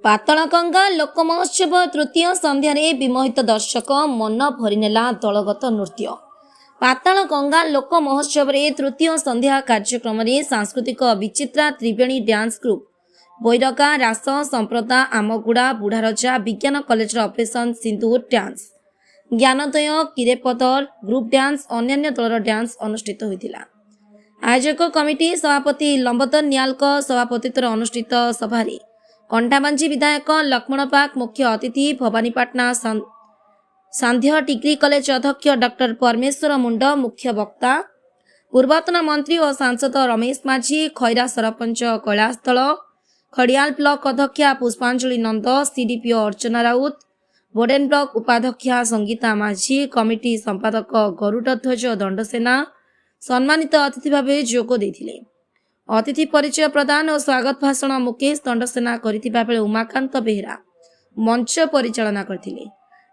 ପାତାଳଗଙ୍ଗା ଲୋକ ମହୋତ୍ସବ ତୃତୀୟ ସନ୍ଧ୍ୟାରେ ବିମୋହିତ ଦର୍ଶକ ମନ ଭରିନେଲା ଦଳଗତ ନୃତ୍ୟ। ପାତାଳଗଙ୍ଗା ଲୋକ ମହୋତ୍ସବରେ ତୃତୀୟ ସନ୍ଧ୍ୟା କାର୍ଯ୍ୟକ୍ରମରେ ସାଂସ୍କୃତିକ ବିଚିତ୍ରା ତ୍ରିବେଣୀ ଡ୍ୟାନ୍ସ ଗ୍ରୁପ୍, ବୈରଗା ରାସ ସମ୍ପ୍ରଦା ଆମଗୁଡ଼ା ବୁଢ଼ାରଜା ବିଜ୍ଞାନ କଲେଜର ଅପରେସନ ସିନ୍ଦୁର ଡ୍ୟାନ୍ସ, ଜ୍ଞାନୋଦୟ କିରେପଦର ଗ୍ରୁପ୍ ଡ୍ୟାନ୍ସ ଅନ୍ୟାନ୍ୟ ଦଳର ଡ୍ୟାନ୍ସ ଅନୁଷ୍ଠିତ ହୋଇଥିଲା। ଆୟୋଜକ କମିଟି ସଭାପତି ଲମ୍ବୋଦର ନିହାଲଙ୍କ ସଭାପତିତ୍ୱରେ ଅନୁଷ୍ଠିତ ସଭାରେ କଣ୍ଟାବାଞ୍ଜି ବିଧାୟକ ଲକ୍ଷ୍ମଣ ପାଗ ମୁଖ୍ୟ ଅତିଥି, ଭବାନୀପାଟଣା ସାନ୍ଧ୍ୟ ଡିଗ୍ରୀ କଲେଜ ଅଧ୍ୟକ୍ଷ ଡକ୍ଟର ପରମେଶ୍ୱର ମୁଣ୍ଡ ମୁଖ୍ୟ ବକ୍ତା, ପୂର୍ବତନ ମନ୍ତ୍ରୀ ଓ ସାଂସଦ ରମେଶ ମାଝୀ, ଖଇରା ସରପଞ୍ଚ କୈଳାସ ଦଳ, ଖଡ଼ିଆଲ ବ୍ଲକ ଅଧ୍ୟକ୍ଷା ପୁଷ୍ପାଞ୍ଜଳି ନନ୍ଦ, ସିଡିପିଓ ଅର୍ଚ୍ଚନା ରାଉତ, ବୋଡେନ ବ୍ଲକ ଉପାଧ୍ୟକ୍ଷା ସଙ୍ଗୀତା ମାଝୀ, କମିଟି ସମ୍ପାଦକ ଗରୁଡଧ୍ୱଜ ଦଣ୍ଡସେନା ସମ୍ମାନିତ ଅତିଥି ଭାବେ ଯୋଗ ଦେଇଥିଲେ। ଅତିଥି ପରିଚୟ ପ୍ରଦାନ ଓ ସ୍ୱାଗତ ଭାଷଣ ମୁକେଶ ଦଣ୍ଡସେନା କରିଥିବା ବେଳେ ଉମାକାନ୍ତ ବେହେରା ମଞ୍ଚ ପରିଚାଳନା କରିଥିଲେ।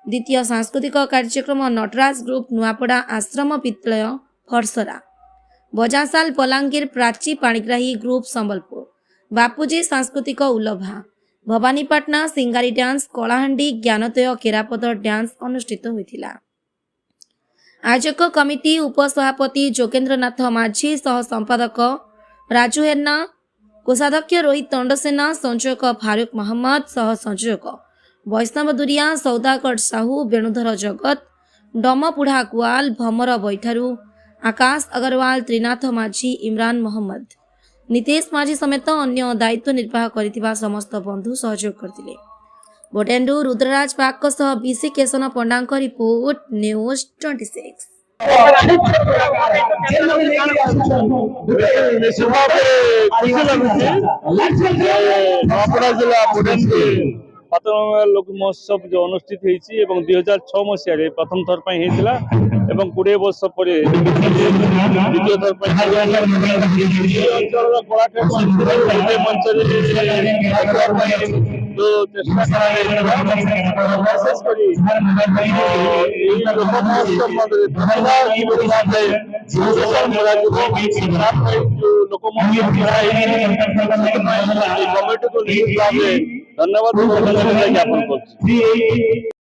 ଦ୍ୱିତୀୟ ସାଂସ୍କୃତିକ କାର୍ଯ୍ୟକ୍ରମ ନଟରାଜ ଗ୍ରୁପ ନୂଆପଡ଼ା ଆଶ୍ରମ ବିଦ୍ୟାଳୟ ଫଡ଼ସରା, ବଜାସାଲ ବଲାଙ୍ଗୀର ପ୍ରାଚୀ ପାଣିଗ୍ରାହୀ ଗ୍ରୁପ ସମ୍ବଲପୁର, ବାପୁଜୀ ସାଂସ୍କୃତିକ ଉଲଭା, ଭବାନୀପାଟଣା ସିଙ୍ଗାରୀ ଡ୍ୟାନ୍ସ, କଳାହାଣ୍ଡି ଜ୍ଞାନୋଦୟ କେରାପଦର ଡ୍ୟାନ୍ସ ଅନୁଷ୍ଠିତ ହୋଇଥିଲା। ଆୟୋଜକ କମିଟି ଉପସଭାପତି ଯୋଗେନ୍ଦ୍ରନାଥ ମାଝୀ, ସହ ସମ୍ପାଦକ ରାଜୁ ହେର୍ନା, କୋଷାଧ୍ୟକ୍ଷ ରୋହିତ ଦଣ୍ଡସେନା, ସଂଯୋଜକ ଫାରୁକ ମହମ୍ମଦ, ସହ ସଂଯୋଜକ ବୈଷ୍ଣବ ଦୁରିଆ, ସୌଦାଗର ସାହୁ, ବେଣୁଧର ଜଗତ, ଡମପୁଢା ଗୁଆଲ, ଭମର ବୈଠାରୁ, ଆକାଶ ଅଗ୍ରୱାଲ, ତ୍ରିନାଥ ମାଝୀ, ଇମ୍ରାନ ମହମ୍ମଦ, ନିତେଶ ମାଝୀ ସମେତ ଅନ୍ୟ ଦାୟିତ୍ୱ ନିର୍ବାହ କରିଥିବା ସମସ୍ତ ବନ୍ଧୁ ସହଯୋଗ କରିଥିଲେ। ବୋଡେନରୁ ରୁଦ୍ରରାଜ ବାଗଙ୍କ ସହ ବିସି କେଶନ ପଣ୍ଡାଙ୍କ ରିପୋର୍ଟ, ନ୍ୟୁଜ 26। नूआपड़ा जिला बुडेनपुर पातालगंगा लोक महोत्सव जो अनुष्ठित होती 2006 मसीह प्रथम थर पर 20 वर्ष पर द्वितीय थर पर मंच जो चेष्टा विशेषकर लोक महोत्सव लोक महोत्सव कमिटी को धन्यवाद ज्ञापन कर।